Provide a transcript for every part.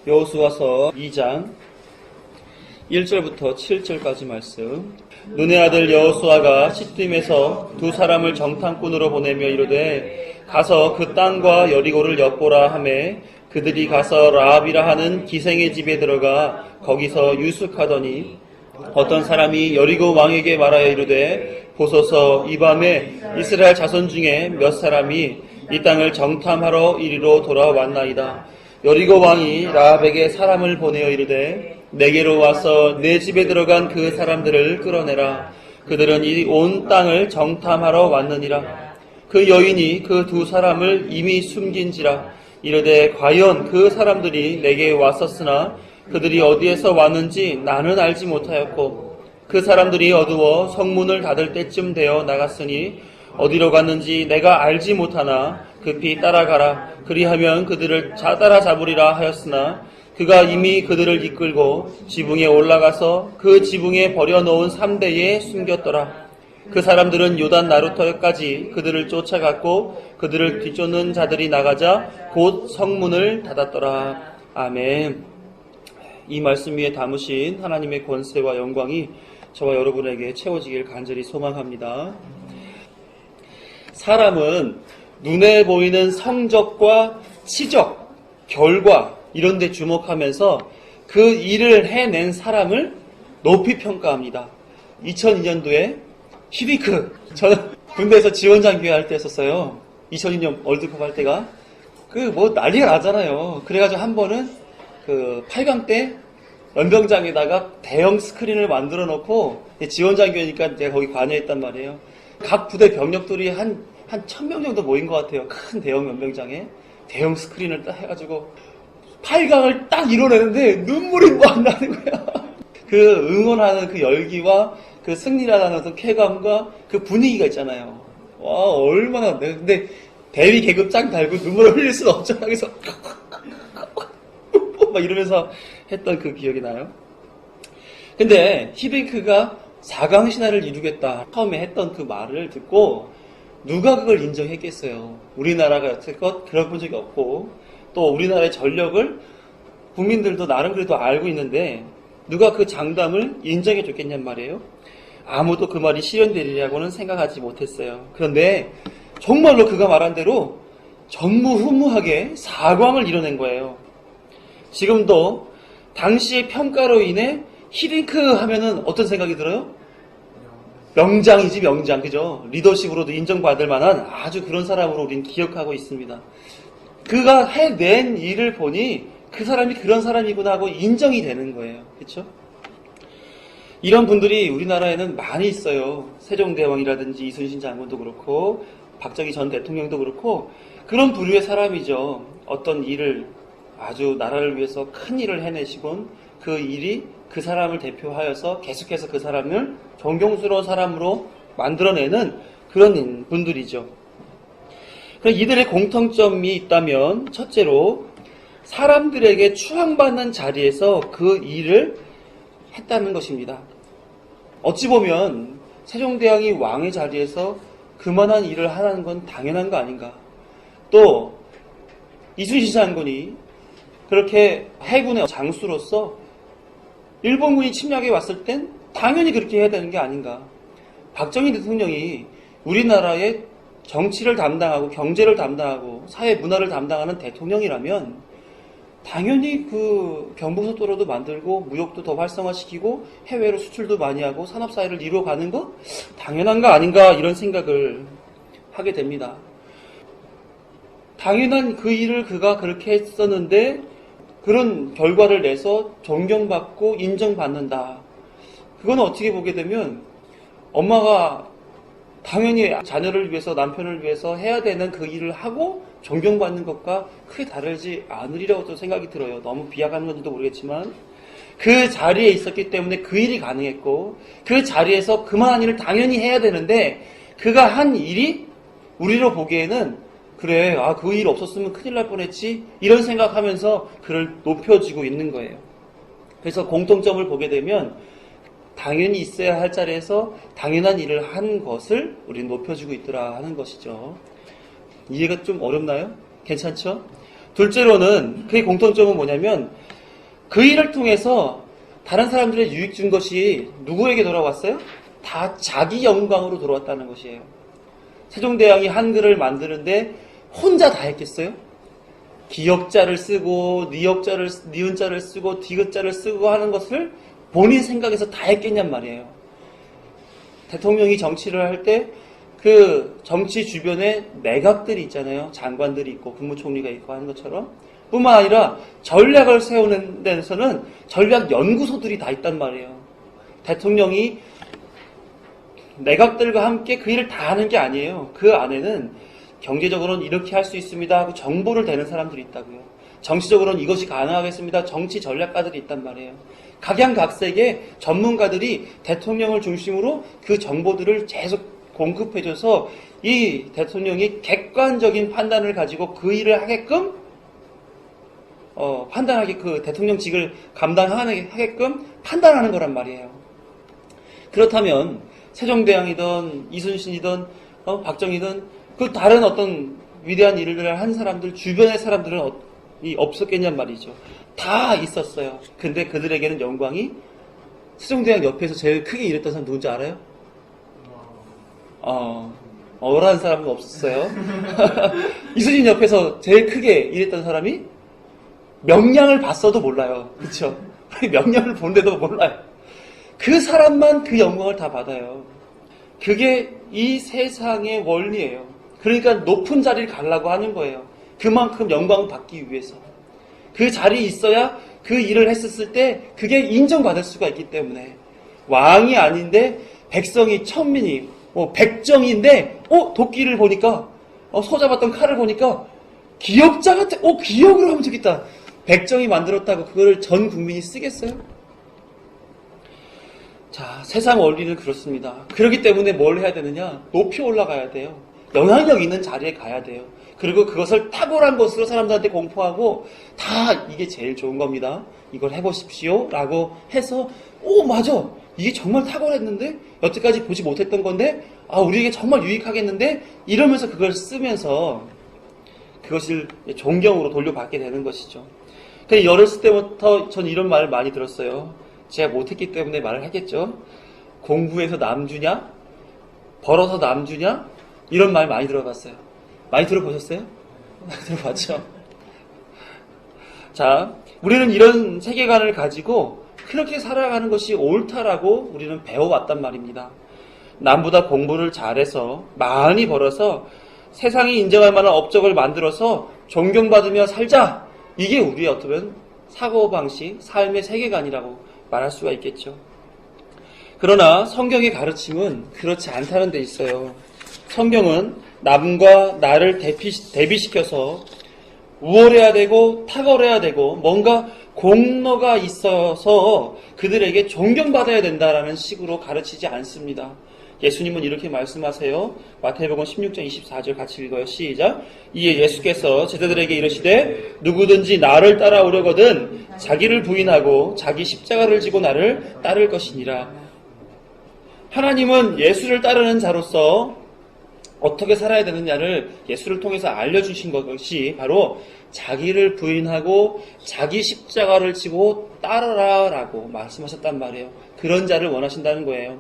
여호수아서 2장 1절부터 7절까지 말씀. 눈의 아들 여호수아가 시딤에서 두 사람을 정탐꾼으로 보내며 이르되 가서 그 땅과 여리고를 엿보라 하매 그들이 가서 라합이라 하는 기생의 집에 들어가 거기서 유숙하더니 어떤 사람이 여리고 왕에게 말하여 이르되 보소서 이 밤에 이스라엘 자손 중에 몇 사람이 이 땅을 정탐하러 이리로 돌아왔나이다. 여리고 왕이 라합에게 사람을 보내어 이르되 내게로 와서 내 집에 들어간 그 사람들을 끌어내라. 그들은 이 온 땅을 정탐하러 왔느니라. 그 여인이 그 두 사람을 이미 숨긴지라. 이르되 과연 그 사람들이 내게 왔었으나 그들이 어디에서 왔는지 나는 알지 못하였고 그 사람들이 어두워 성문을 닫을 때쯤 되어 나갔으니 어디로 갔는지 내가 알지 못하나 급히 따라가라. 그리하면 그들을 따라잡으리라 하였으나 그가 이미 그들을 이끌고 지붕에 올라가서 그 지붕에 버려놓은 3대에 숨겼더라. 그 사람들은 요단 나루터까지 그들을 쫓아갔고 그들을 뒤쫓는 자들이 나가자 곧 성문을 닫았더라. 아멘. 이 말씀 위에 담으신 하나님의 권세와 영광이 저와 여러분에게 채워지길 간절히 소망합니다. 사람은 눈에 보이는 성적과 치적, 결과 이런 데 주목하면서 그 일을 해낸 사람을 높이 평가합니다. 2002년도에 히딩크, 저는 군대에서 지원장교회 할 때 했었어요. 2002년 월드컵 할 때가 난리가 나잖아요. 그래가지고 한 번은 8강 때 연병장에다가 대형 스크린을 만들어 놓고 지원장교회니까 제가 거기 관여했단 말이에요. 각 부대 병력들이 한 1000명 정도 모인 것 같아요. 큰 대형 연병장에 대형 스크린을 딱 해가지고 8강을 딱 이뤄내는데 눈물이 막 나는 거야. 그 응원하는 그 열기와 그 승리라는 어떤 쾌감과 그 분위기가 있잖아요. 와, 얼마나, 근데 대위 계급 짱 달고 눈물을 흘릴 수는 없잖아. 그래서 막 이러면서 했던 그 기억이 나요. 근데 히딩크가 4강 신화를 이루겠다 처음에 했던 그 말을 듣고 누가 그걸 인정했겠어요. 우리나라가 여태껏 그런 본 적이 없고 또 우리나라의 전력을 국민들도 나름 그래도 알고 있는데 누가 그 장담을 인정해 줬겠냔 말이에요. 아무도 그 말이 실현되리라고는 생각하지 못했어요. 그런데 정말로 그가 말한 대로 전무후무하게 4강을 이뤄낸 거예요. 지금도 당시의 평가로 인해 히딩크 하면은 어떤 생각이 들어요? 명장이지, 명장. 그죠? 리더십으로도 인정받을 만한 아주 그런 사람으로 우리는 기억하고 있습니다. 그가 해낸 일을 보니 그 사람이 그런 사람이구나 하고 인정이 되는 거예요. 그렇죠? 이런 분들이 우리나라에는 많이 있어요. 세종대왕이라든지 이순신 장군도 그렇고 박정희 전 대통령도 그렇고 그런 부류의 사람이죠. 어떤 일을 아주 나라를 위해서 큰 일을 해내시곤 그 일이 그 사람을 대표하여서 계속해서 그 사람을 존경스러운 사람으로 만들어내는 그런 분들이죠. 이들의 공통점이 있다면 첫째로 사람들에게 추앙받는 자리에서 그 일을 했다는 것입니다. 어찌 보면 세종대왕이 왕의 자리에서 그만한 일을 하는 건 당연한 거 아닌가. 또 이순신 장군이 그렇게 해군의 장수로서 일본군이 침략해 왔을 땐 당연히 그렇게 해야 되는 게 아닌가. 박정희 대통령이 우리나라의 정치를 담당하고 경제를 담당하고 사회 문화를 담당하는 대통령이라면 당연히 그 경부고속도로도 만들고 무역도 더 활성화시키고 해외로 수출도 많이 하고 산업사회를 이루어가는 거 당연한 거 아닌가 이런 생각을 하게 됩니다. 당연한 그 일을 그가 그렇게 했었는데 그런 결과를 내서 존경받고 인정받는다. 그건 어떻게 보게 되면 엄마가 당연히 자녀를 위해서 남편을 위해서 해야 되는 그 일을 하고 존경받는 것과 크게 다르지 않으리라고 또 생각이 들어요. 너무 비약하는 건지도 모르겠지만 그 자리에 있었기 때문에 그 일이 가능했고 그 자리에서 그만한 일을 당연히 해야 되는데 그가 한 일이 우리로 보기에는 그래, 그 일 없었으면 큰일 날 뻔했지 이런 생각하면서 그를 높여주고 있는 거예요. 그래서 공통점을 보게 되면 당연히 있어야 할 자리에서 당연한 일을 한 것을 우리는 높여주고 있더라 하는 것이죠. 이해가 좀 어렵나요? 괜찮죠? 둘째로는 그의 공통점은 뭐냐면 그 일을 통해서 다른 사람들의 유익 준 것이 누구에게 돌아왔어요? 다 자기 영광으로 돌아왔다는 것이에요. 세종대왕이 한글을 만드는데 혼자 다 했겠어요? 기역자를 쓰고 니은자를 쓰고 디귿자를 쓰고 하는 것을 본인 생각에서 다 했겠냔 말이에요. 대통령이 정치를 할 때 그 정치 주변에 내각들이 있잖아요. 장관들이 있고 국무총리가 있고 하는 것처럼 뿐만 아니라 전략을 세우는 데서는 전략 연구소들이 다 있단 말이에요. 대통령이 내각들과 함께 그 일을 다 하는 게 아니에요. 그 안에는 경제적으로는 이렇게 할 수 있습니다 하고 정보를 대는 사람들이 있다고요. 정치적으로는 이것이 가능하겠습니다. 정치 전략가들이 있단 말이에요. 각양각색의 전문가들이 대통령을 중심으로 그 정보들을 계속 공급해줘서 이 대통령이 객관적인 판단을 가지고 그 일을 하게끔 판단하게 그 대통령직을 감당하게끔 판단하는 거란 말이에요. 그렇다면 세종대왕이든 이순신이든 박정희든 그 다른 어떤 위대한 일을 한 사람들 주변의 사람들은 없었겠냔 말이죠. 다 있었어요. 근데 그들에게는 영광이 세종대왕 옆에서 제일 크게 일했던 사람 누군지 알아요? 어라는 사람은 없었어요. 이순신 옆에서 제일 크게 일했던 사람이 명량을 봤어도 몰라요. 그렇죠? 명량을 본데도 몰라요. 그 사람만 그 영광을 다 받아요. 그게 이 세상의 원리예요. 그러니까 높은 자리를 가려고 하는 거예요. 그만큼 영광을 받기 위해서. 그 자리에 있어야 그 일을 했었을 때 그게 인정받을 수가 있기 때문에. 왕이 아닌데 백성이 천민이 백정인데 도끼를 보니까 소 잡았던 칼을 보니까 기역자 같아. 기역으로 하면 좋겠다. 백정이 만들었다고 그거를 전 국민이 쓰겠어요? 자, 세상 원리는 그렇습니다. 그렇기 때문에 뭘 해야 되느냐? 높이 올라가야 돼요. 영향력 있는 자리에 가야 돼요. 그리고 그것을 탁월한 것으로 사람들한테 공포하고 다 이게 제일 좋은 겁니다. 이걸 해보십시오 라고 해서 맞아. 이게 정말 탁월했는데 여태까지 보지 못했던 건데 우리에게 정말 유익하겠는데 이러면서 그걸 쓰면서 그것을 존경으로 돌려받게 되는 것이죠. 그러니까 어렸을 때부터 전 이런 말을 많이 들었어요. 제가 못했기 때문에 말을 하겠죠. 공부해서 남 주냐? 벌어서 남 주냐? 이런 말 많이 들어봤어요. 많이 들어보셨어요? 들어봤죠? 자, 우리는 이런 세계관을 가지고 그렇게 살아가는 것이 옳다라고 우리는 배워왔단 말입니다. 남보다 공부를 잘해서 많이 벌어서 세상이 인정할 만한 업적을 만들어서 존경받으며 살자. 이게 우리의 어쩌면 사고방식, 삶의 세계관이라고 말할 수가 있겠죠. 그러나 성경의 가르침은 그렇지 않다는 데 있어요. 성경은 남과 나를 대비시켜서 우월해야 되고 탁월해야 되고 뭔가 공로가 있어서 그들에게 존경받아야 된다라는 식으로 가르치지 않습니다. 예수님은 이렇게 말씀하세요. 마태복음 16장 24절 같이 읽어요. 시작. 이에 예수께서 제자들에게 이르시되 누구든지 나를 따라오려거든 자기를 부인하고 자기 십자가를 지고 나를 따를 것이니라. 하나님은 예수를 따르는 자로서 어떻게 살아야 되느냐를 예수를 통해서 알려주신 것이 바로 자기를 부인하고 자기 십자가를 지고 따르라라고 말씀하셨단 말이에요. 그런 자를 원하신다는 거예요.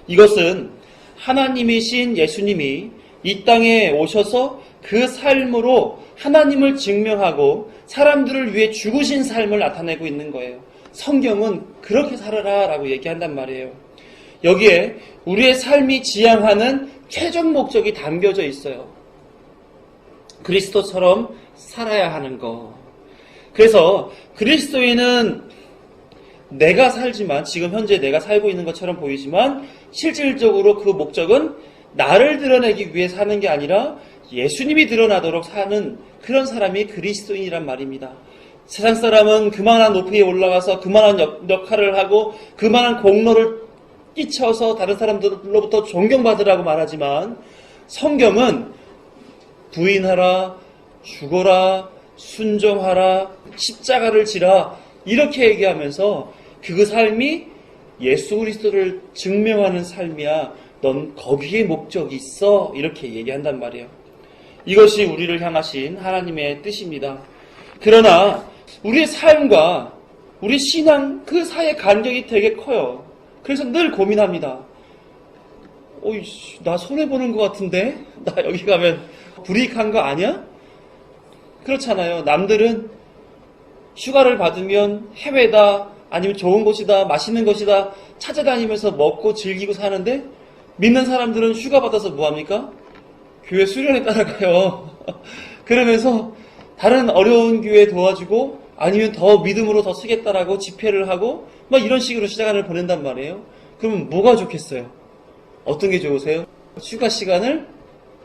이것은 하나님이신 예수님이 이 땅에 오셔서 그 삶으로 하나님을 증명하고 사람들을 위해 죽으신 삶을 나타내고 있는 거예요. 성경은 그렇게 살아라라고 얘기한단 말이에요. 여기에 우리의 삶이 지향하는 최종 목적이 담겨져 있어요. 그리스도처럼 살아야 하는 것. 그래서 그리스도인은 내가 살지만 지금 현재 내가 살고 있는 것처럼 보이지만 실질적으로 그 목적은 나를 드러내기 위해 사는 게 아니라 예수님이 드러나도록 사는 그런 사람이 그리스도인이란 말입니다. 세상 사람은 그만한 높이에 올라가서 그만한 역할을 하고 그만한 공로를 끼쳐서 다른 사람들로부터 존경받으라고 말하지만 성경은 부인하라, 죽어라, 순종하라, 십자가를 지라 이렇게 얘기하면서 그 삶이 예수 그리스도를 증명하는 삶이야. 넌 거기에 목적이 있어. 이렇게 얘기한단 말이에요. 이것이 우리를 향하신 하나님의 뜻입니다. 그러나 우리의 삶과 우리 신앙 그 사이의 간격이 되게 커요. 그래서 늘 고민합니다. 나 손해보는 것 같은데? 나 여기 가면 불이익한 거 아니야? 그렇잖아요. 남들은 휴가를 받으면 해외다, 아니면 좋은 곳이다, 맛있는 것이다 찾아다니면서 먹고 즐기고 사는데, 믿는 사람들은 휴가 받아서 뭐합니까? 교회 수련회 따라가요. 그러면서 다른 어려운 교회 도와주고, 아니면 더 믿음으로 더 쓰겠다라고 집회를 하고 막 이런 식으로 시간을 보낸단 말이에요. 그러면 뭐가 좋겠어요? 어떤 게 좋으세요? 휴가 시간을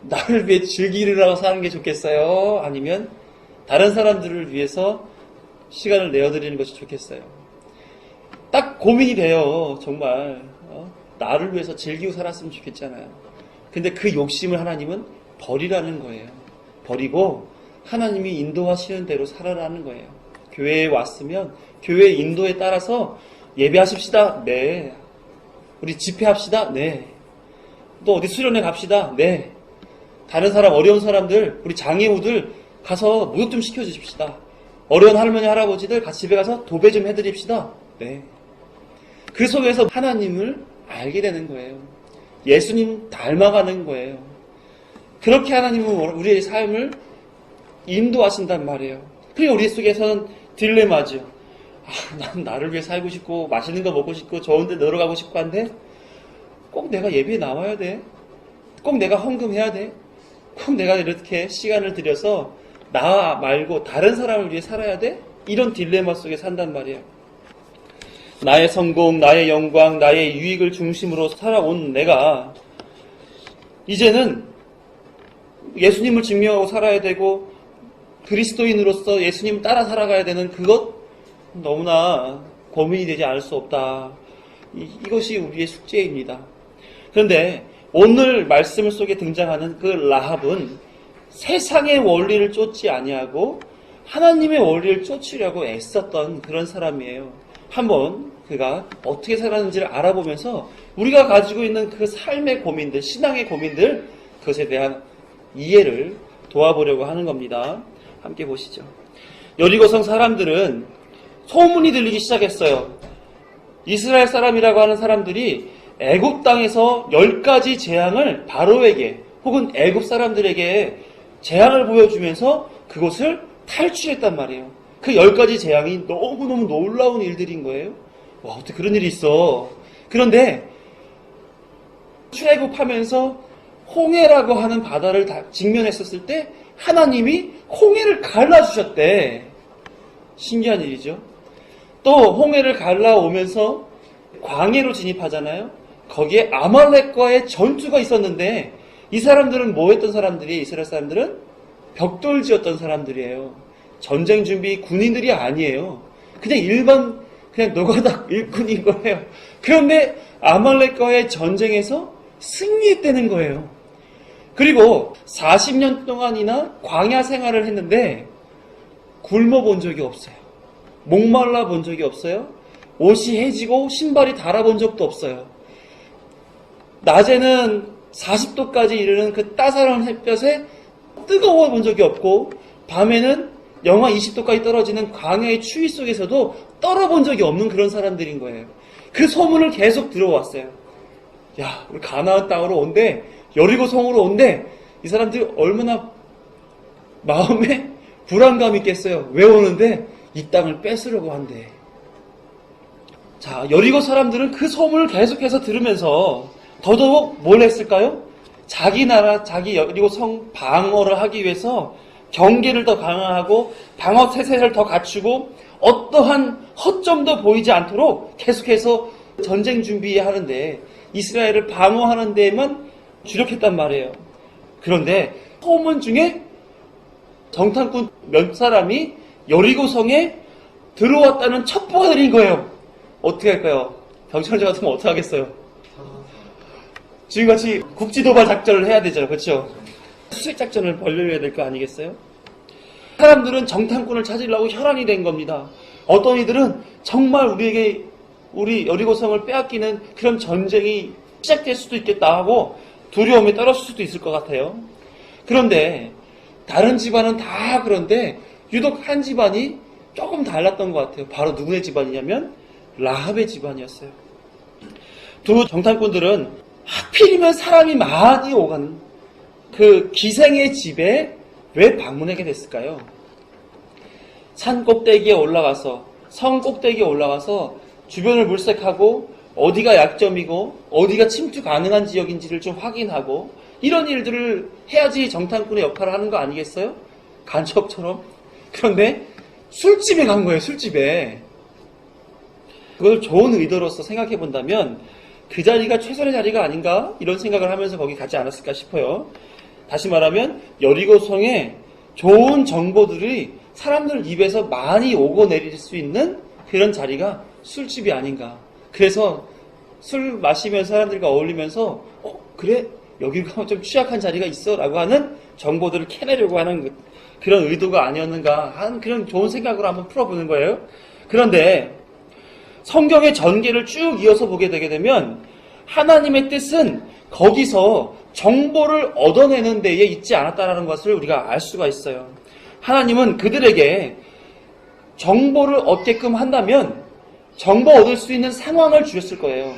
나를 위해 즐기려고 사는 게 좋겠어요? 아니면 다른 사람들을 위해서 시간을 내어드리는 것이 좋겠어요? 딱 고민이 돼요. 정말 나를 위해서 즐기고 살았으면 좋겠잖아요. 근데 그 욕심을 하나님은 버리라는 거예요. 버리고 하나님이 인도하시는 대로 살아라는 거예요. 교회에 왔으면 교회 인도에 따라서 예배하십시다. 네. 우리 집회합시다. 네. 또 어디 수련회 갑시다. 네. 다른 사람, 어려운 사람들, 우리 장애우들 가서 목욕 좀 시켜주십시다. 어려운 할머니, 할아버지들 같이 집에 가서 도배 좀 해드립시다. 네. 그 속에서 하나님을 알게 되는 거예요. 예수님 닮아가는 거예요. 그렇게 하나님은 우리의 삶을 인도하신단 말이에요. 그리고 우리 속에서는 딜레마죠. 난 나를 위해 살고 싶고 맛있는 거 먹고 싶고 좋은 데 놀러 가고 싶고 한데 꼭 내가 예배에 나와야 돼? 꼭 내가 헌금해야 돼? 꼭 내가 이렇게 시간을 들여서 나 말고 다른 사람을 위해 살아야 돼? 이런 딜레마 속에 산단 말이에요. 나의 성공, 나의 영광, 나의 유익을 중심으로 살아온 내가 이제는 예수님을 증명하고 살아야 되고 그리스도인으로서 예수님 따라 살아가야 되는 그것 너무나 고민이 되지 않을 수 없다. 이것이 우리의 숙제입니다. 그런데 오늘 말씀 속에 등장하는 그 라합은 세상의 원리를 쫓지 아니하고 하나님의 원리를 쫓으려고 애썼던 그런 사람이에요. 한번 그가 어떻게 살았는지를 알아보면서 우리가 가지고 있는 그 삶의 고민들, 신앙의 고민들, 그것에 대한 이해를 도와보려고 하는 겁니다. 함께 보시죠. 여리고성 사람들은 소문이 들리기 시작했어요. 이스라엘 사람이라고 하는 사람들이 애굽 땅에서 10가지 재앙을 바로에게 혹은 애굽 사람들에게 재앙을 보여주면서 그곳을 탈출했단 말이에요. 그 10가지 재앙이 너무너무 놀라운 일들인 거예요. 와, 어떻게 그런 일이 있어. 그런데 출애굽하면서 홍해라고 하는 바다를 직면했었을 때 하나님이 홍해를 갈라주셨대. 신기한 일이죠. 또 홍해를 갈라오면서 광해로 진입하잖아요. 거기에 아말렉과의 전투가 있었는데 이 사람들은 뭐 했던 사람들이, 이스라엘 사람들은 벽돌 지었던 사람들이에요. 전쟁 준비 군인들이 아니에요. 그냥 일반 그냥 노가다 일꾼인 거예요. 그런데 아말렉과의 전쟁에서 승리했다는 거예요. 그리고 40년 동안이나 광야 생활을 했는데 굶어 본 적이 없어요. 목말라 본 적이 없어요. 옷이 해지고 신발이 닳아본 적도 없어요. 낮에는 40도까지 이르는 그 따사로운 햇볕에 뜨거워 본 적이 없고 밤에는 영하 20도까지 떨어지는 광야의 추위 속에서도 떨어본 적이 없는 그런 사람들인 거예요. 그 소문을 계속 들어왔어요. 야, 우리 가나안 땅으로 온대, 여리고 성으로 온대. 이 사람들이 얼마나 마음에 불안감이 있겠어요. 왜 오는데? 이 땅을 뺏으려고 한대. 자, 여리고 사람들은 그 소문을 계속해서 들으면서 더더욱 뭘 했을까요? 자기 나라, 자기 여리고 성 방어를 하기 위해서 경계를 더 강화하고 방어 태세를 더 갖추고 어떠한 허점도 보이지 않도록 계속해서 전쟁 준비하는데 이스라엘을 방어하는 데에만 주력했단 말이에요. 그런데 소문 중에 정탐꾼 몇 사람이 여리고성에 들어왔다는 첩보가 내린 거예요. 어떻게 할까요? 경찰자 같으면 어떻게 하겠어요? 지금같이 국지도발 작전을 해야 되잖아요. 그렇죠? 수색 작전을 벌려야 될 거 아니겠어요? 사람들은 정탐꾼을 찾으려고 혈안이 된 겁니다. 어떤 이들은 정말 우리에게 우리 여리고성을 빼앗기는 그런 전쟁이 시작될 수도 있겠다 하고 두려움에 떨었을 수도 있을 것 같아요. 그런데 다른 집안은 다 그런데 유독 한 집안이 조금 달랐던 것 같아요. 바로 누구의 집안이냐면 라합의 집안이었어요. 두 정탐꾼들은 하필이면 사람이 많이 오가는 그 기생의 집에 왜 방문하게 됐을까요? 산 꼭대기에 올라가서, 성 꼭대기에 올라가서 주변을 물색하고 어디가 약점이고 어디가 침투 가능한 지역인지를 좀 확인하고 이런 일들을 해야지 정탐꾼의 역할을 하는 거 아니겠어요? 간첩처럼. 그런데 술집에 간 거예요, 술집에. 그걸 좋은 의도로서 생각해 본다면 그 자리가 최선의 자리가 아닌가? 이런 생각을 하면서 거기 가지 않았을까 싶어요. 다시 말하면 여리고성에 좋은 정보들이 사람들 입에서 많이 오고 내릴 수 있는 그런 자리가 술집이 아닌가. 그래서 술 마시면서 사람들과 어울리면서 그래? 여기 가면 좀 취약한 자리가 있어 라고 하는 정보들을 캐내려고 하는 그런 의도가 아니었는가 하는 그런 좋은 생각으로 한번 풀어보는 거예요. 그런데 성경의 전개를 쭉 이어서 보게 되게 되면 하나님의 뜻은 거기서 정보를 얻어내는 데에 있지 않았다는 것을 우리가 알 수가 있어요. 하나님은 그들에게 정보를 얻게끔 한다면 정보 얻을 수 있는 상황을 주셨을 거예요.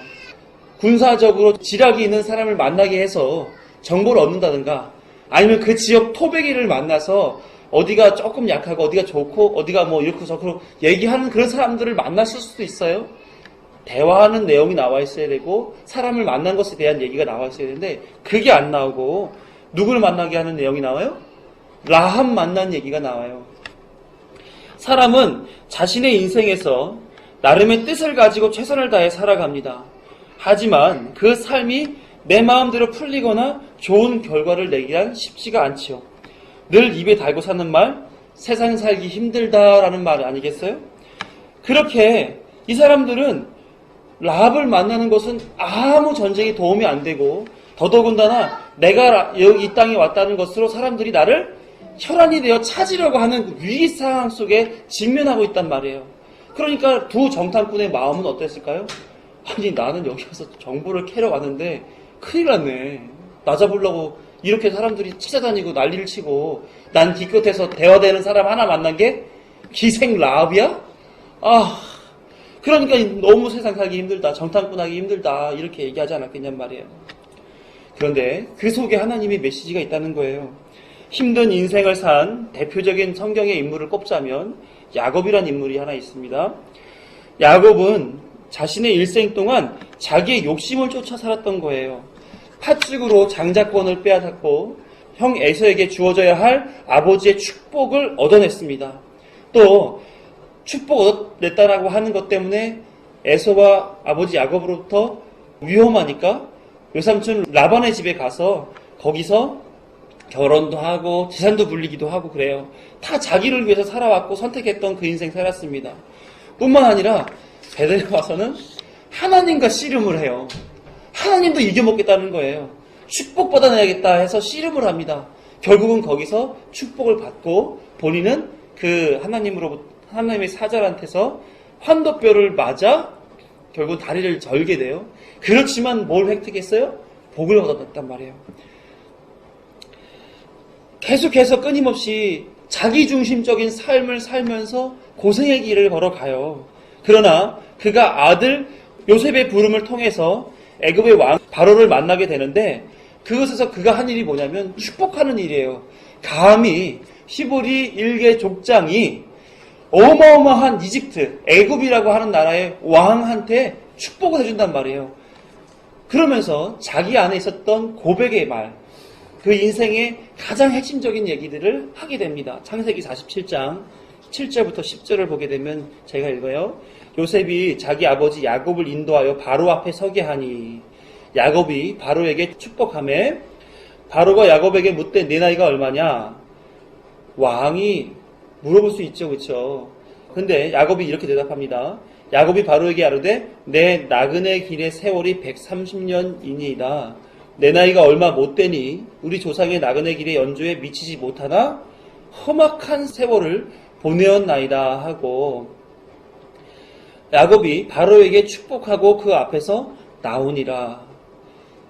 군사적으로 지략이 있는 사람을 만나게 해서 정보를 얻는다든가 아니면 그 지역 토백이를 만나서 어디가 조금 약하고 어디가 좋고 어디가 뭐 이렇고 저렇고 얘기하는 그런 사람들을 만났을 수도 있어요. 대화하는 내용이 나와 있어야 되고 사람을 만난 것에 대한 얘기가 나와 있어야 되는데 그게 안 나오고 누구를 만나게 하는 내용이 나와요? 라합 만난 얘기가 나와요. 사람은 자신의 인생에서 나름의 뜻을 가지고 최선을 다해 살아갑니다. 하지만 그 삶이 내 마음대로 풀리거나 좋은 결과를 내기란 쉽지가 않지요. 늘 입에 달고 사는 말, 세상 살기 힘들다라는 말 아니겠어요? 그렇게 이 사람들은 라합을 만나는 것은 아무 전쟁에 도움이 안 되고 더더군다나 내가 여기 이 땅에 왔다는 것으로 사람들이 나를 혈안이 되어 찾으려고 하는 위기 상황 속에 직면하고 있단 말이에요. 그러니까 두 정탐꾼의 마음은 어땠을까요? 아니 나는 여기 와서 정보를 캐러 왔는데 큰일 났네. 나 잡으려고 이렇게 사람들이 찾아다니고 난리를 치고 난 기껏해서 대화되는 사람 하나 만난 게 기생 라합이야? 그러니까 너무 세상 살기 힘들다. 정탐꾼 하기 힘들다. 이렇게 얘기하지 않았겠냔 말이에요. 그런데 그 속에 하나님의 메시지가 있다는 거예요. 힘든 인생을 산 대표적인 성경의 인물을 꼽자면 야곱이라는 인물이 하나 있습니다. 야곱은 자신의 일생 동안 자기의 욕심을 쫓아 살았던 거예요. 팥죽으로 장자권을 빼앗았고 형 에서에게 주어져야 할 아버지의 축복을 얻어냈습니다. 또 축복 얻어냈다라고 하는 것 때문에 에서와 아버지 야곱으로부터 위험하니까 외삼촌 라반의 집에 가서 거기서 결혼도 하고 재산도 불리기도 하고 그래요. 다 자기를 위해서 살아왔고 선택했던 그 인생 살았습니다. 뿐만 아니라 베델에 와서는 하나님과 씨름을 해요. 하나님도 이겨먹겠다는 거예요. 축복받아내야겠다 해서 씨름을 합니다. 결국은 거기서 축복을 받고 본인은 그 하나님의 사자한테서 환도뼈를 맞아 결국 다리를 절게 돼요. 그렇지만 뭘 획득했어요? 복을 얻었단 말이에요. 계속해서 끊임없이 자기중심적인 삶을 살면서 고생의 길을 걸어가요. 그러나 그가 아들 요셉의 부름을 통해서 애굽의 왕 바로를 만나게 되는데 그것에서 그가 한 일이 뭐냐면 축복하는 일이에요. 감히 히브리 일개 족장이 어마어마한 이집트, 애굽이라고 하는 나라의 왕한테 축복을 해준단 말이에요. 그러면서 자기 안에 있었던 고백의 말, 그 인생의 가장 핵심적인 얘기들을 하게 됩니다. 창세기 47장 7절부터 10절을 보게 되면 제가 읽어요. 요셉이 자기 아버지 야곱을 인도하여 바로 앞에 서게 하니 야곱이 바로에게 축복하며 바로가 야곱에게 묻되 네 나이가 얼마냐? 왕이 물어볼 수 있죠. 그렇죠? 근데 야곱이 이렇게 대답합니다. 야곱이 바로에게 아뢰되 내 나그네 길의 세월이 130년이니이다. 내 나이가 얼마 못 되니 우리 조상의 나그네 길의 연조에 미치지 못하나 험악한 세월을 보내었나이다 하고 야곱이 바로에게 축복하고 그 앞에서 나오니라.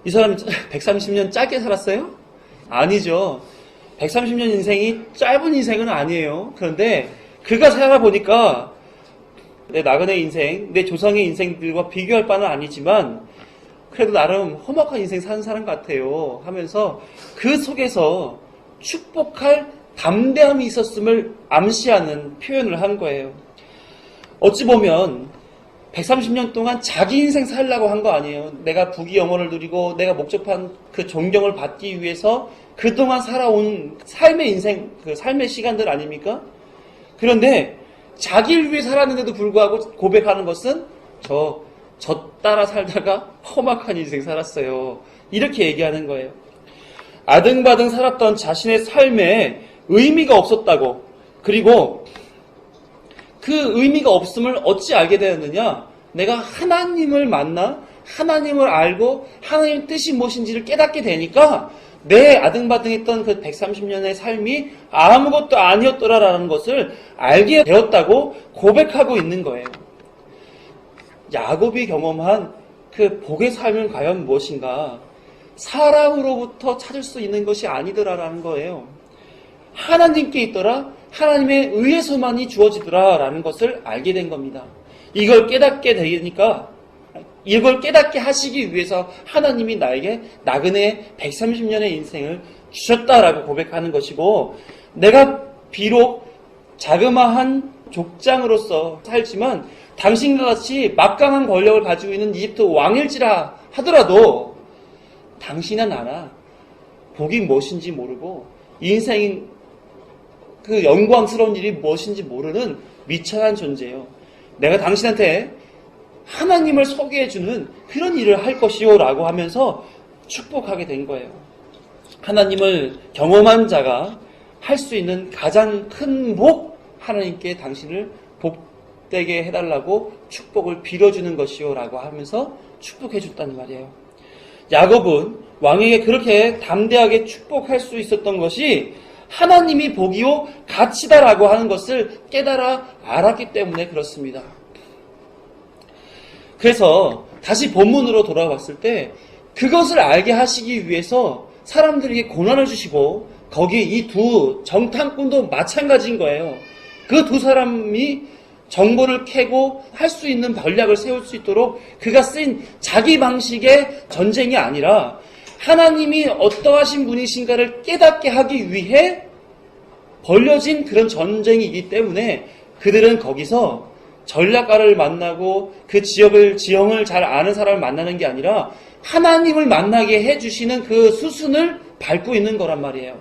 이 사람이 130년 짧게 살았어요? 아니죠. 130년 인생이 짧은 인생은 아니에요. 그런데 그가 살아보니까 내 나그네 인생, 내 조상의 인생들과 비교할 바는 아니지만 그래도 나름 험악한 인생 사는 사람 같아요 하면서 그 속에서 축복할 담대함이 있었음을 암시하는 표현을 한 거예요. 어찌 보면 130년 동안 자기 인생 살려고 한 거 아니에요. 내가 부귀 영화를 누리고 내가 목적한 그 존경을 받기 위해서 그동안 살아온 삶의 인생, 그 삶의 시간들 아닙니까? 그런데 자기를 위해 살았는데도 불구하고 고백하는 것은 저 따라 살다가 험악한 인생 살았어요. 이렇게 얘기하는 거예요. 아등바등 살았던 자신의 삶에 의미가 없었다고, 그리고 그 의미가 없음을 어찌 알게 되었느냐? 내가 하나님을 만나 하나님을 알고 하나님의 뜻이 무엇인지를 깨닫게 되니까 내 아등바등했던 그 130년의 삶이 아무것도 아니었더라라는 것을 알게 되었다고 고백하고 있는 거예요. 야곱이 경험한 그 복의 삶은 과연 무엇인가? 사람으로부터 찾을 수 있는 것이 아니더라라는 거예요. 하나님께 있더라, 하나님의 의에서만이 주어지더라라는 것을 알게 된 겁니다. 이걸 깨닫게 되니까, 이걸 깨닫게 하시기 위해서 하나님이 나에게 나그네 130년의 인생을 주셨다라고 고백하는 것이고, 내가 비록 자그마한 족장으로서 살지만 당신과 같이 막강한 권력을 가지고 있는 이집트 왕일지라 하더라도 당신은 나나 복이 무엇인지 모르고 인생 그 영광스러운 일이 무엇인지 모르는 미천한 존재예요. 내가 당신한테 하나님을 소개해주는 그런 일을 할 것이요 라고 하면서 축복하게 된 거예요. 하나님을 경험한 자가 할 수 있는 가장 큰 복, 하나님께 당신을 복되게 해달라고 축복을 빌어주는 것이요 라고 하면서 축복해 줬다는 말이에요. 야곱은 왕에게 그렇게 담대하게 축복할 수 있었던 것이 하나님이 복이요 가치다라고 하는 것을 깨달아 알았기 때문에 그렇습니다. 그래서 다시 본문으로 돌아왔을 때 그것을 알게 하시기 위해서 사람들에게 고난을 주시고 거기에 이 두 정탐꾼도 마찬가지인 거예요. 그 두 사람이 정보를 캐고 할 수 있는 전략을 세울 수 있도록 그가 쓴 자기 방식의 전쟁이 아니라 하나님이 어떠하신 분이신가를 깨닫게 하기 위해 벌려진 그런 전쟁이기 때문에 그들은 거기서 전략가를 만나고 그 지형을 잘 아는 사람을 만나는 게 아니라 하나님을 만나게 해주시는 그 수순을 밟고 있는 거란 말이에요.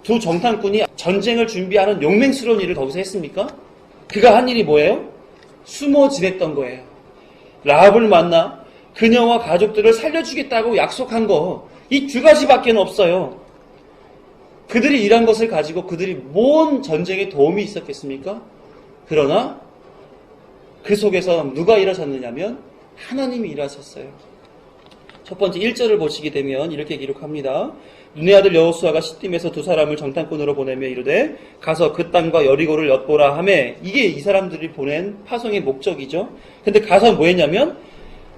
두 정탐꾼이 전쟁을 준비하는 용맹스러운 일을 거기서 했습니까? 그가 한 일이 뭐예요? 숨어 지냈던 거예요. 라합을 만나 그녀와 가족들을 살려주겠다고 약속한 거, 이 두 가지밖에 없어요. 그들이 일한 것을 가지고 그들이 뭔 전쟁에 도움이 있었겠습니까? 그러나 그 속에서 누가 일하셨느냐면 하나님이 일하셨어요. 첫 번째 1절을 보시게 되면 이렇게 기록합니다. 눈의 아들 여호수아가 시딤에서 두 사람을 정탐꾼으로 보내며 이르되 가서 그 땅과 여리고를 엿보라 하매, 이게 이 사람들이 보낸 파송의 목적이죠. 근데 가서 뭐 했냐면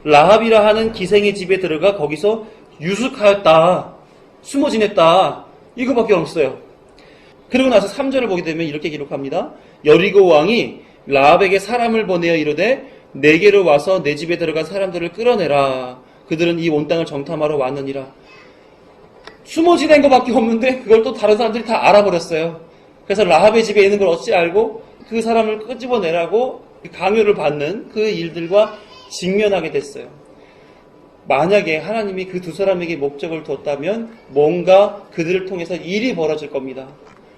라합이라 하는 기생의 집에 들어가 거기서 유숙하였다, 숨어 지냈다, 이거밖에 없어요. 그리고 나서 3절을 보게 되면 이렇게 기록합니다. 여리고 왕이 라합에게 사람을 보내어 이르되 내게로 와서 내 집에 들어간 사람들을 끌어내라. 그들은 이 온 땅을 정탐하러 왔느니라. 숨어 지낸 것밖에 없는데 그걸 또 다른 사람들이 다 알아버렸어요. 그래서 라합의 집에 있는 걸 어찌 알고 그 사람을 끄집어내라고 강요를 받는 그 일들과 직면하게 됐어요. 만약에 하나님이 그 두 사람에게 목적을 뒀다면 뭔가 그들을 통해서 일이 벌어질 겁니다.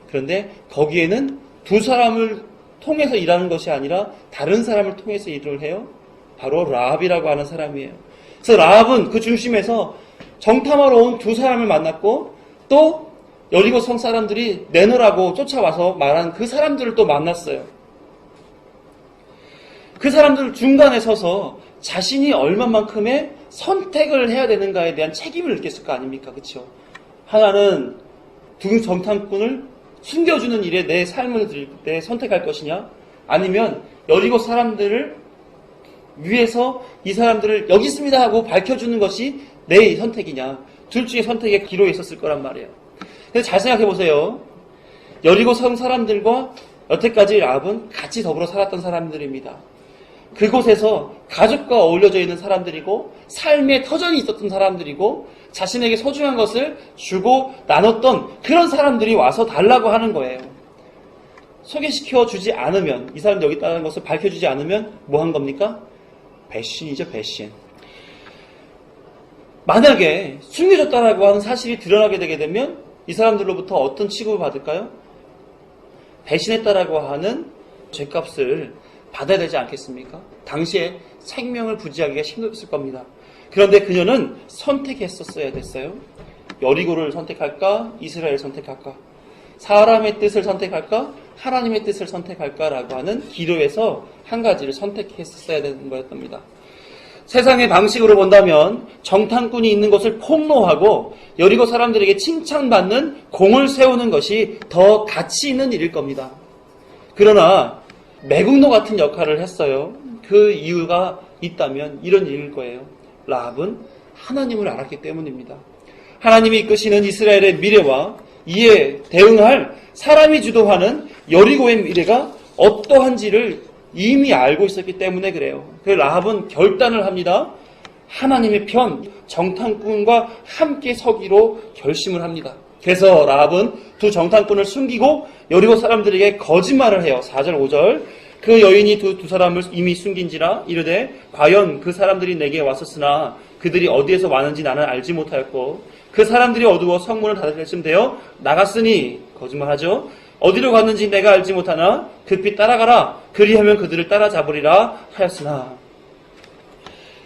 그런데 거기에는 두 사람을 통해서 일하는 것이 아니라 다른 사람을 통해서 일을 해요. 바로 라합이라고 하는 사람이에요. 그래서 라합은 그 중심에서 정탐하러 온 두 사람을 만났고 또 여리고 성 사람들이 내놓으라고 쫓아와서 말한 그 사람들을 또 만났어요. 그 사람들 중간에 서서 자신이 얼마만큼의 선택을 해야 되는가에 대한 책임을 느꼈을 거 아닙니까? 그렇죠? 하나는 두 정탐꾼을 숨겨주는 일에 내 삶을 드릴 때 선택할 것이냐? 아니면 여리고 사람들을 위해서 이 사람들을 여기 있습니다 하고 밝혀주는 것이 내 선택이냐? 둘 중에 선택의 기로에 있었을 거란 말이에요. 그래서 잘 생각해 보세요. 여리고 성 사람들과 여태까지 라합은 같이 더불어 살았던 사람들입니다. 그곳에서 가족과 어울려져 있는 사람들이고 삶의 터전이 있었던 사람들이고 자신에게 소중한 것을 주고 나눴던 그런 사람들이 와서 달라고 하는 거예요. 소개시켜 주지 않으면, 이 사람들 여기 있다는 것을 밝혀주지 않으면 뭐 한 겁니까? 배신이죠, 배신. 만약에 숨겨졌다라고 하는 사실이 드러나게 되게 되면 이 사람들로부터 어떤 취급을 받을까요? 배신했다라고 하는 죄값을 받아야 되지 않겠습니까? 당시에 생명을 부지하기가 힘들었을 겁니다. 그런데 그녀는 선택했었어야 됐어요. 여리고를 선택할까? 이스라엘을 선택할까? 사람의 뜻을 선택할까? 하나님의 뜻을 선택할까라고 하는 기로에서 한 가지를 선택했었어야 되는 거였답니다. 세상의 방식으로 본다면 정탐꾼이 있는 것을 폭로하고 여리고 사람들에게 칭찬받는 공을 세우는 것이 더 가치 있는 일일 겁니다. 그러나 매국노 같은 역할을 했어요. 그 이유가 있다면 이런 일일 거예요. 라합은 하나님을 알았기 때문입니다. 하나님이 이끄시는 이스라엘의 미래와 이에 대응할 사람이 주도하는 여리고의 미래가 어떠한지를 이미 알고 있었기 때문에 그래요. 그래서 라합은 결단을 합니다. 하나님의 편, 정탐꾼과 함께 서기로 결심을 합니다. 그래서 라합은 두 정탐꾼을 숨기고 여리고 사람들에게 거짓말을 해요. 4절 5절. 그 여인이 두 사람을 이미 숨긴지라 이르되 과연 그 사람들이 내게 왔었으나 그들이 어디에서 왔는지 나는 알지 못하였고 그 사람들이 어두워 성문을 닫을 때쯤 되어 나갔으니 거짓말하죠. 어디로 갔는지 내가 알지 못하나 급히 따라가라. 그리하면 그들을 따라잡으리라 하였으나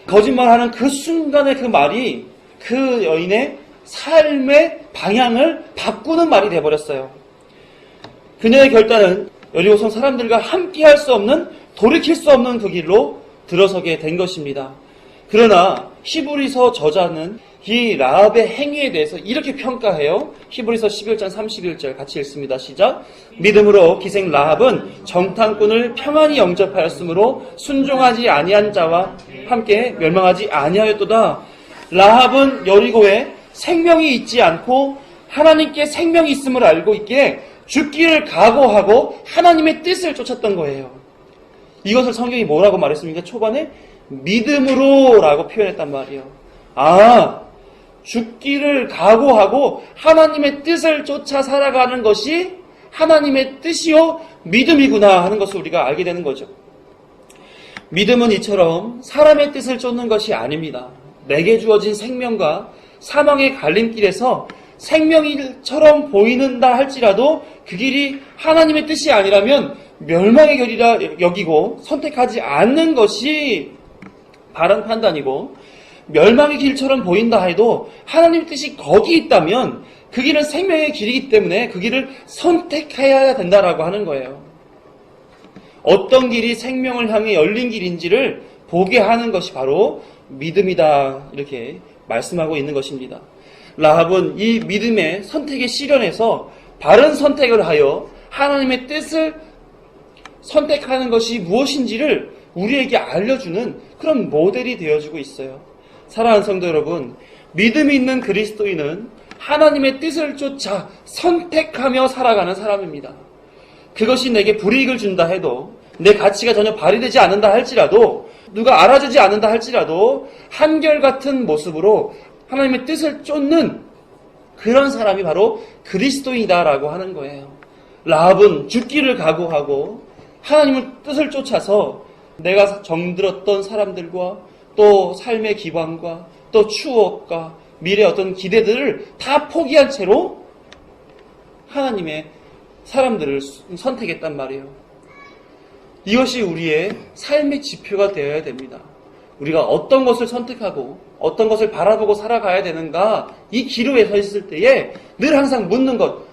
거짓말하는 그 순간의 그 말이 그 여인의 삶의 방향을 바꾸는 말이 되어버렸어요. 그녀의 결단은 여리고성 사람들과 함께 할 수 없는, 돌이킬 수 없는 그 길로 들어서게 된 것입니다. 그러나 히브리서 저자는 이 라합의 행위에 대해서 이렇게 평가해요. 히브리서 11장 31절 같이 읽습니다. 시작. 믿음으로 기생 라합은 정탐꾼을 평안히 영접하였으므로 순종하지 아니한 자와 함께 멸망하지 아니하였도다. 라합은 여리고에 생명이 있지 않고 하나님께 생명이 있음을 알고 있기에 죽기를 각오하고 하나님의 뜻을 쫓았던 거예요. 이것을 성경이 뭐라고 말했습니까? 초반에 믿음으로 라고 표현했단 말이에요. 죽기를 각오하고 하나님의 뜻을 쫓아 살아가는 것이 하나님의 뜻이요 믿음이구나 하는 것을 우리가 알게 되는 거죠. 믿음은 이처럼 사람의 뜻을 쫓는 것이 아닙니다. 내게 주어진 생명과 사망의 갈림길에서 생명일처럼 보이는다 할지라도 그 길이 하나님의 뜻이 아니라면 멸망의 길이라 여기고 선택하지 않는 것이 바른 판단이고, 멸망의 길처럼 보인다 해도 하나님의 뜻이 거기 있다면 그 길은 생명의 길이기 때문에 그 길을 선택해야 된다라고 하는 거예요. 어떤 길이 생명을 향해 열린 길인지를 보게 하는 것이 바로 믿음이다 이렇게 말씀하고 있는 것입니다. 라합은 이 믿음의 선택의 시련에서 바른 선택을 하여 하나님의 뜻을 선택하는 것이 무엇인지를 우리에게 알려주는 그런 모델이 되어주고 있어요. 사랑하는 성도 여러분, 믿음이 있는 그리스도인은 하나님의 뜻을 쫓아 선택하며 살아가는 사람입니다. 그것이 내게 불이익을 준다 해도, 내 가치가 전혀 발휘되지 않는다 할지라도, 누가 알아주지 않는다 할지라도 한결같은 모습으로 하나님의 뜻을 쫓는 그런 사람이 바로 그리스도인이다라고 하는 거예요. 라합은 죽기를 각오하고 하나님의 뜻을 쫓아서 내가 정들었던 사람들과 또 삶의 기반과 또 추억과 미래의 어떤 기대들을 다 포기한 채로 하나님의 사람들을 선택했단 말이에요. 이것이 우리의 삶의 지표가 되어야 됩니다. 우리가 어떤 것을 선택하고 어떤 것을 바라보고 살아가야 되는가, 이 기로에 서 있을 때에 늘 항상 묻는 것,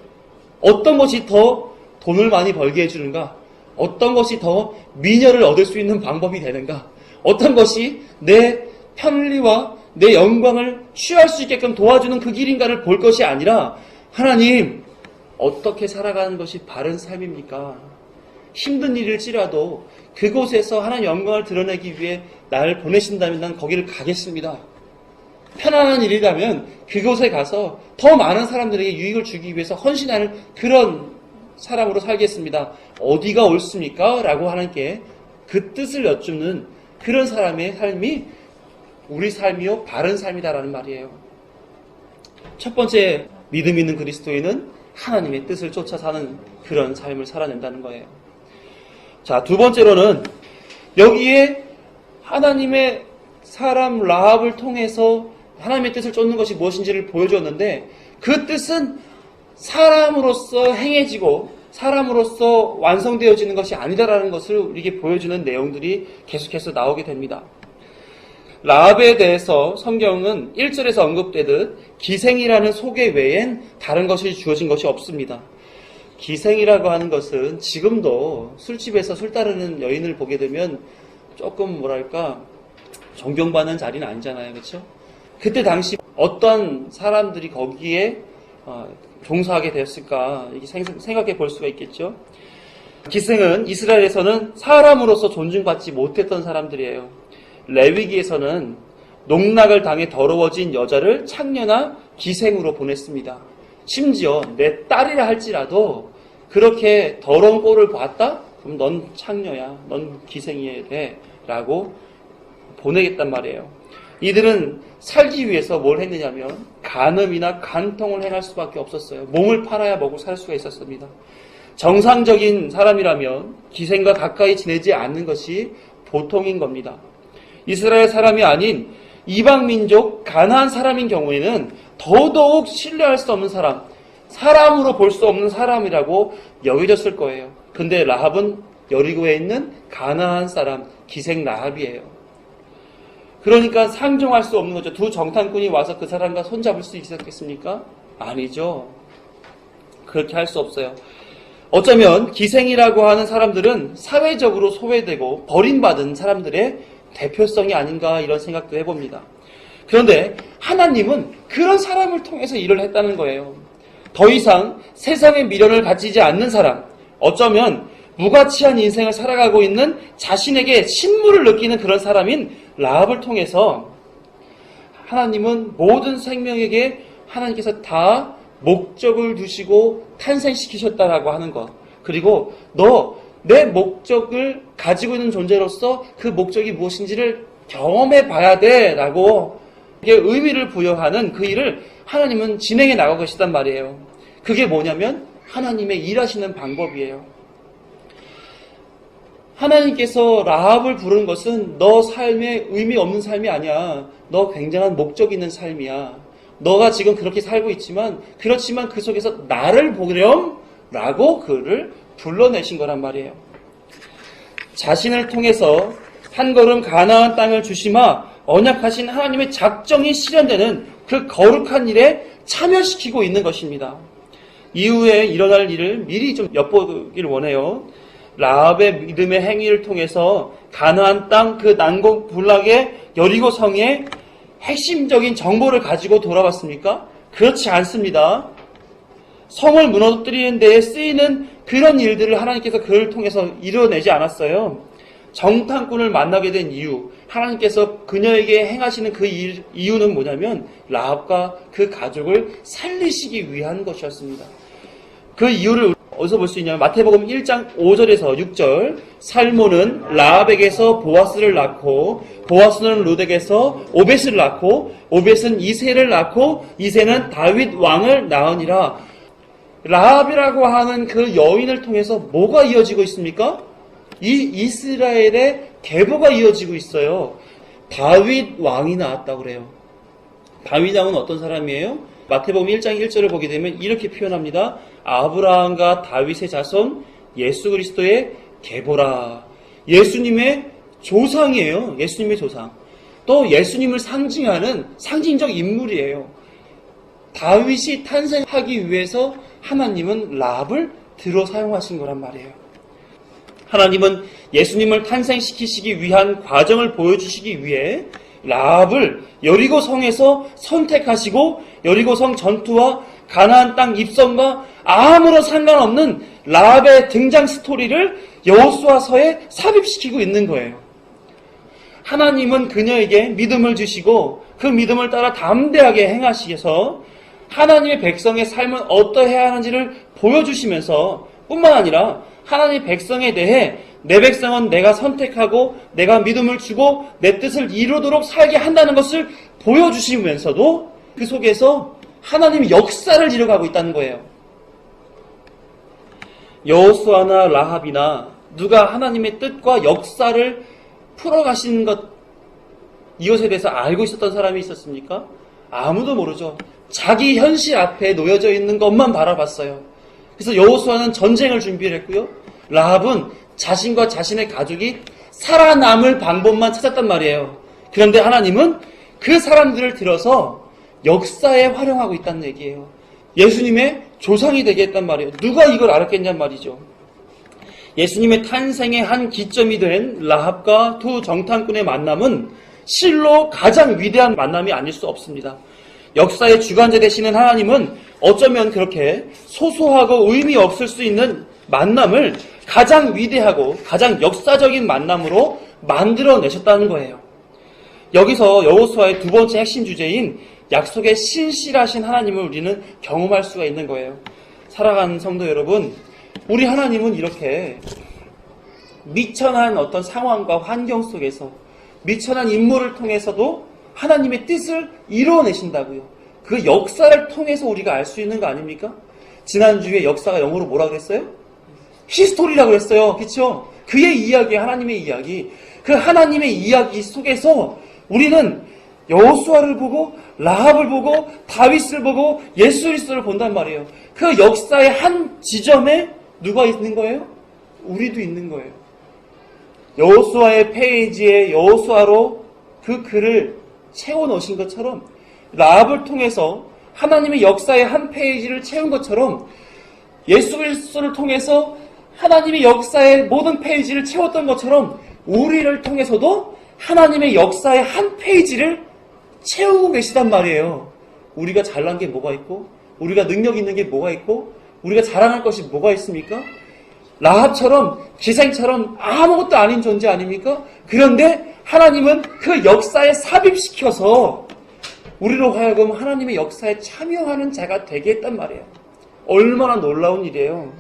어떤 것이 더 돈을 많이 벌게 해주는가, 어떤 것이 더 미녀를 얻을 수 있는 방법이 되는가, 어떤 것이 내 편리와 내 영광을 취할 수 있게끔 도와주는 그 길인가를 볼 것이 아니라, 하나님 어떻게 살아가는 것이 바른 삶입니까? 힘든 일일지라도 그곳에서 하나님 영광을 드러내기 위해 나를 보내신다면 난 거기를 가겠습니다. 편안한 일이라면 그곳에 가서 더 많은 사람들에게 유익을 주기 위해서 헌신하는 그런 사람으로 살겠습니다. 어디가 옳습니까? 라고 하나님께 그 뜻을 여쭙는 그런 사람의 삶이 우리 삶이요 바른 삶이다라는 말이에요. 첫 번째 믿음 있는 그리스도인은 하나님의 뜻을 쫓아 사는 그런 삶을 살아낸다는 거예요. 자, 두 번째로는 여기에 하나님의 사람 라합을 통해서 하나님의 뜻을 쫓는 것이 무엇인지를 보여주었는데 그 뜻은 사람으로서 행해지고 사람으로서 완성되어지는 것이 아니다라는 것을 우리에게 보여주는 내용들이 계속해서 나오게 됩니다. 라합에 대해서 성경은 1절에서 언급되듯 기생이라는 소개 외엔 다른 것이 주어진 것이 없습니다. 기생이라고 하는 것은 지금도 술집에서 술 따르는 여인을 보게 되면 조금 뭐랄까 존경받는 자리는 아니잖아요. 그렇죠? 그때 당시 어떤 사람들이 거기에 종사하게 되었을까 이렇게 생각해 볼 수가 있겠죠. 기생은 이스라엘에서는 사람으로서 존중받지 못했던 사람들이에요. 레위기에서는 농락을 당해 더러워진 여자를 창녀나 기생으로 보냈습니다. 심지어 내 딸이라 할지라도 그렇게 더러운 꼴을 봤다? 그럼 넌 창녀야, 넌 기생이어야 돼 라고 보내겠단 말이에요. 이들은 살기 위해서 뭘 했느냐면 간음이나 간통을 행할 수밖에 없었어요. 몸을 팔아야 먹고 살 수가 있었습니다. 정상적인 사람이라면 기생과 가까이 지내지 않는 것이 보통인 겁니다. 이스라엘 사람이 아닌 이방민족 가나안 사람인 경우에는 더더욱 신뢰할 수 없는 사람, 사람으로 볼 수 없는 사람이라고 여겨졌을 거예요. 근데 라합은 여리고에 있는 가나안 사람 기생 라합이에요. 그러니까 상종할 수 없는 거죠. 두 정탐꾼이 와서 그 사람과 손잡을 수 있었겠습니까? 아니죠. 그렇게 할 수 없어요. 어쩌면 기생이라고 하는 사람들은 사회적으로 소외되고 버림받은 사람들의 대표성이 아닌가 이런 생각도 해봅니다. 그런데 하나님은 그런 사람을 통해서 일을 했다는 거예요. 더 이상 세상의 미련을 가지지 않는 사람, 어쩌면 무가치한 인생을 살아가고 있는 자신에게 신물을 느끼는 그런 사람인 라합을 통해서 하나님은 모든 생명에게 하나님께서 다 목적을 두시고 탄생시키셨다라고 하는 것. 그리고 너 내 목적을 가지고 있는 존재로서 그 목적이 무엇인지를 경험해 봐야 돼 라고 의미를 부여하는 그 일을 하나님은 진행해 나가고 계시단 말이에요. 그게 뭐냐면 하나님의 일하시는 방법이에요. 하나님께서 라합을 부른 것은 너 삶에 의미 없는 삶이 아니야. 너 굉장한 목적 있는 삶이야. 너가 지금 그렇게 살고 있지만 그렇지만 그 속에서 나를 보렴 라고 그를 불러내신 거란 말이에요. 자신을 통해서 한 걸음 가나안 땅을 주시마 언약하신 하나님의 작정이 실현되는 그 거룩한 일에 참여시키고 있는 것입니다. 이후에 일어날 일을 미리 좀 엿보기를 원해요. 라합의 믿음의 행위를 통해서 가나안 땅 그 난공불락의 여리고 성의 핵심적인 정보를 가지고 돌아왔습니까? 그렇지 않습니다. 성을 무너뜨리는 데에 쓰이는 그런 일들을 하나님께서 그를 통해서 이뤄내지 않았어요. 정탐꾼을 만나게 된 이유, 하나님께서 그녀에게 행하시는 그 이유는 뭐냐면 라합과 그 가족을 살리시기 위한 것이었습니다. 그 이유를 어디서 볼 수 있냐면 마태복음 1장 5절에서 6절 살몬은 라합에게서 보아스를 낳고 보아스는 룻에게서 오벳을 낳고 오벳은 이새를 낳고 이새는 다윗 왕을 낳으니라. 라합이라고 하는 그 여인을 통해서 뭐가 이어지고 있습니까? 이 이스라엘의 계보가 이어지고 있어요. 다윗 왕이 나왔다고 그래요. 다윗 왕은 어떤 사람이에요? 마태복음 1장 1절을 보게 되면 이렇게 표현합니다. 아브라함과 다윗의 자손 예수 그리스도의 계보라. 예수님의 조상이에요. 예수님의 조상. 또 예수님을 상징하는 상징적 인물이에요. 다윗이 탄생하기 위해서 하나님은 라합을 들어 사용하신 거란 말이에요. 하나님은 예수님을 탄생시키시기 위한 과정을 보여주시기 위해 라합을 여리고 성에서 선택하시고 여리고 성 전투와 가나안 땅 입성과 아무런 상관없는 라합의 등장 스토리를 여호수아서에 삽입시키고 있는 거예요. 하나님은 그녀에게 믿음을 주시고 그 믿음을 따라 담대하게 행하시셔서 하나님의 백성의 삶은 어떠해야 하는지를 보여주시면서 뿐만 아니라 하나님의 백성에 대해 내 백성은 내가 선택하고 내가 믿음을 주고 내 뜻을 이루도록 살게 한다는 것을 보여주시면서도 그 속에서 하나님의 역사를 이뤄가고 있다는 거예요. 여호수아나 라합이나 누가 하나님의 뜻과 역사를 풀어가시는 것, 이것에 대해서 알고 있었던 사람이 있었습니까? 아무도 모르죠. 자기 현실 앞에 놓여져 있는 것만 바라봤어요. 그래서 여호수아는 전쟁을 준비를 했고요. 라합은 자신과 자신의 가족이 살아남을 방법만 찾았단 말이에요. 그런데 하나님은 그 사람들을 들어서 역사에 활용하고 있다는 얘기예요. 예수님의 조상이 되게 했단 말이에요. 누가 이걸 알았겠냔 말이죠. 예수님의 탄생의 한 기점이 된 라합과 두 정탐꾼의 만남은 실로 가장 위대한 만남이 아닐 수 없습니다. 역사의 주관자 되시는 하나님은 어쩌면 그렇게 소소하고 의미 없을 수 있는 만남을 가장 위대하고 가장 역사적인 만남으로 만들어내셨다는 거예요. 여기서 여호수아의 두 번째 핵심 주제인 약속의 신실하신 하나님을 우리는 경험할 수가 있는 거예요. 사랑하는 성도 여러분, 우리 하나님은 이렇게 미천한 어떤 상황과 환경 속에서 미천한 인물을 통해서도 하나님의 뜻을 이루어내신다고요. 그 역사를 통해서 우리가 알 수 있는 거 아닙니까? 지난주에 역사가 영어로 뭐라 그랬어요? 히스토리라고 그랬어요. 그렇죠? 그의 이야기, 하나님의 이야기. 그 하나님의 이야기 속에서 우리는 여호수아를 보고 라합을 보고 다윗을 보고 예수 그리스도를 본단 말이에요. 그 역사의 한 지점에 누가 있는 거예요? 우리도 있는 거예요. 여호수아의 페이지에 여호수아로 그 글을 채워 넣으신 것처럼 라합을 통해서 하나님의 역사의 한 페이지를 채운 것처럼 예수 그리스도를 통해서 하나님의 역사의 모든 페이지를 채웠던 것처럼 우리를 통해서도 하나님의 역사의 한 페이지를 채우고 계시단 말이에요. 우리가 잘난 게 뭐가 있고 우리가 능력 있는 게 뭐가 있고 우리가 자랑할 것이 뭐가 있습니까? 라합처럼 기생처럼 아무것도 아닌 존재 아닙니까? 그런데 하나님은 그 역사에 삽입시켜서 우리로 하여금 하나님의 역사에 참여하는 자가 되게 했단 말이에요. 얼마나 놀라운 일이에요.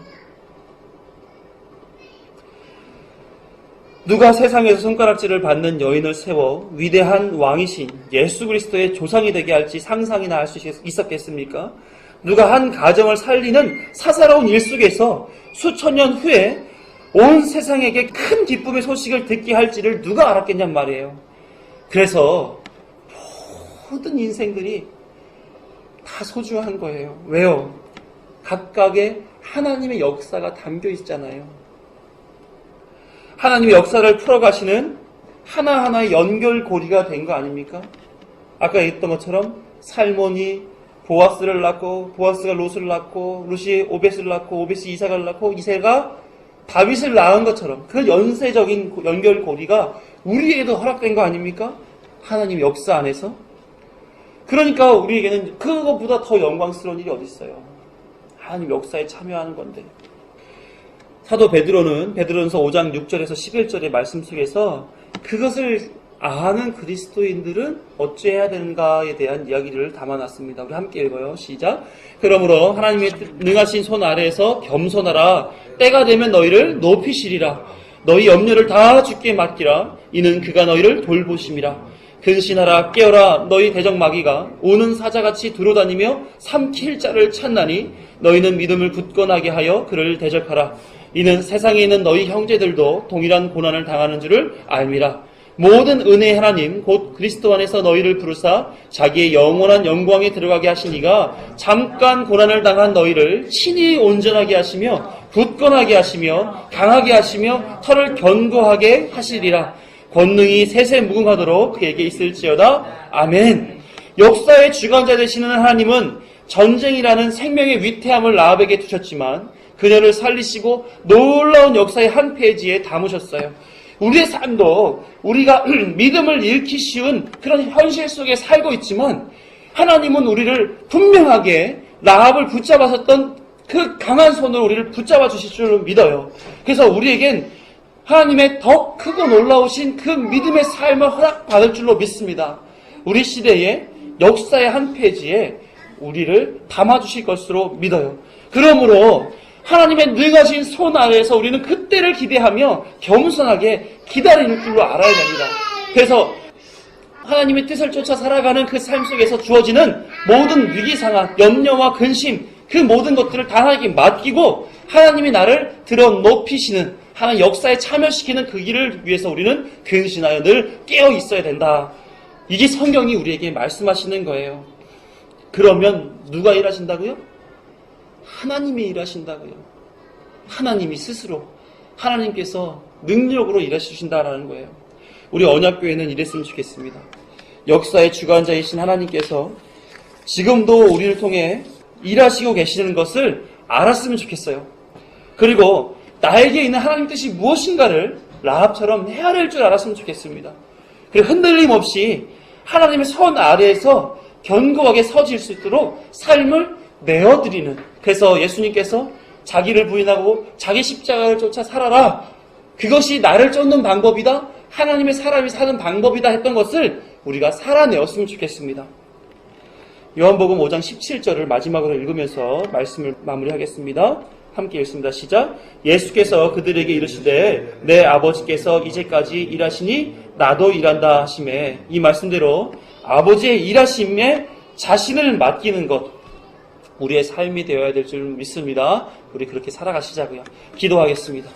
누가 세상에서 손가락질을 받는 여인을 세워 위대한 왕이신 예수 그리스도의 조상이 되게 할지 상상이나 할 수 있었겠습니까? 누가 한 가정을 살리는 사사로운 일 속에서 수천 년 후에 온 세상에게 큰 기쁨의 소식을 듣게 할지를 누가 알았겠냔 말이에요. 그래서 모든 인생들이 다 소중한 거예요. 왜요? 각각의 하나님의 역사가 담겨 있잖아요. 하나님의 역사를 풀어가시는 하나하나의 연결고리가 된 거 아닙니까? 아까 얘기했던 것처럼 살몬이 보아스를 낳고 보아스가 롯을 낳고 롯이 오벳을 낳고 오벳이 이삭을 낳고 이삭가 다윗을 낳은 것처럼 그 연쇄적인 연결고리가 우리에게도 허락된 거 아닙니까? 하나님의 역사 안에서. 그러니까 우리에게는 그것보다 더 영광스러운 일이 어디 있어요? 하나님 역사에 참여하는 건데. 사도 베드로전서 5장 6절에서 11절의 말씀 속에서 그것을 아는 그리스도인들은 어찌해야 되는가에 대한 이야기를 담아놨습니다. 우리 함께 읽어요. 시작. 그러므로 하나님의 능하신 손 아래에서 겸손하라. 때가 되면 너희를 높이시리라. 너희 염려를 다 주께 맡기라. 이는 그가 너희를 돌보심이라. 근신하라. 깨어라. 너희 대적 마귀가 오는 사자같이 두루다니며 삼킬 자를 찾나니 너희는 믿음을 굳건하게 하여 그를 대적하라. 이는 세상에 있는 너희 형제들도 동일한 고난을 당하는 줄을 알미라. 모든 은혜의 하나님 곧 그리스도 안에서 너희를 부르사 자기의 영원한 영광에 들어가게 하시니가 잠깐 고난을 당한 너희를 친히 온전하게 하시며 굳건하게 하시며 강하게 하시며 털을 견고하게 하시리라. 권능이 세세 무궁하도록 그에게 있을지어다. 아멘. 역사의 주관자 되시는 하나님은 전쟁이라는 생명의 위태함을 라합에게 두셨지만 그녀를 살리시고 놀라운 역사의 한 페이지에 담으셨어요. 우리의 삶도 우리가 믿음을 잃기 쉬운 그런 현실 속에 살고 있지만 하나님은 우리를 분명하게 라합을 붙잡았었던 그 강한 손으로 우리를 붙잡아 주실 줄 믿어요. 그래서 우리에겐 하나님의 더 크고 놀라우신 그 믿음의 삶을 허락받을 줄로 믿습니다. 우리 시대의 역사의 한 페이지에 우리를 담아주실 것으로 믿어요. 그러므로 하나님의 능하신 손 아래에서 우리는 그때를 기대하며 겸손하게 기다리는 줄로 알아야 됩니다. 그래서 하나님의 뜻을 쫓아 살아가는 그 삶 속에서 주어지는 모든 위기상황, 염려와 근심, 그 모든 것들을 다 하나님께 맡기고 하나님이 나를 들어 높이시는, 하나님 역사에 참여시키는 그 길을 위해서 우리는 근신하여 늘 깨어 있어야 된다. 이게 성경이 우리에게 말씀하시는 거예요. 그러면 누가 일하신다고요? 하나님이 일하신다고요. 하나님이 스스로, 하나님께서 능력으로 일하시신다라는 거예요. 우리 언약교회는 이랬으면 좋겠습니다. 역사의 주관자이신 하나님께서 지금도 우리를 통해 일하시고 계시는 것을 알았으면 좋겠어요. 그리고 나에게 있는 하나님 뜻이 무엇인가를 라합처럼 헤아릴 줄 알았으면 좋겠습니다. 그리고 흔들림 없이 하나님의 손 아래에서 견고하게 서질 수 있도록 삶을 내어드리는, 그래서 예수님께서 자기를 부인하고 자기 십자가를 쫓아 살아라, 그것이 나를 쫓는 방법이다, 하나님의 사람이 사는 방법이다 했던 것을 우리가 살아내었으면 좋겠습니다. 요한복음 5장 17절을 마지막으로 읽으면서 말씀을 마무리하겠습니다. 함께 읽습니다. 시작. 예수께서 그들에게 이르시되 내 아버지께서 이제까지 일하시니 나도 일한다 하시매, 이 말씀대로 아버지의 일하심에 자신을 맡기는 것, 우리의 삶이 되어야 될 줄 믿습니다. 우리 그렇게 살아가시자고요. 기도하겠습니다.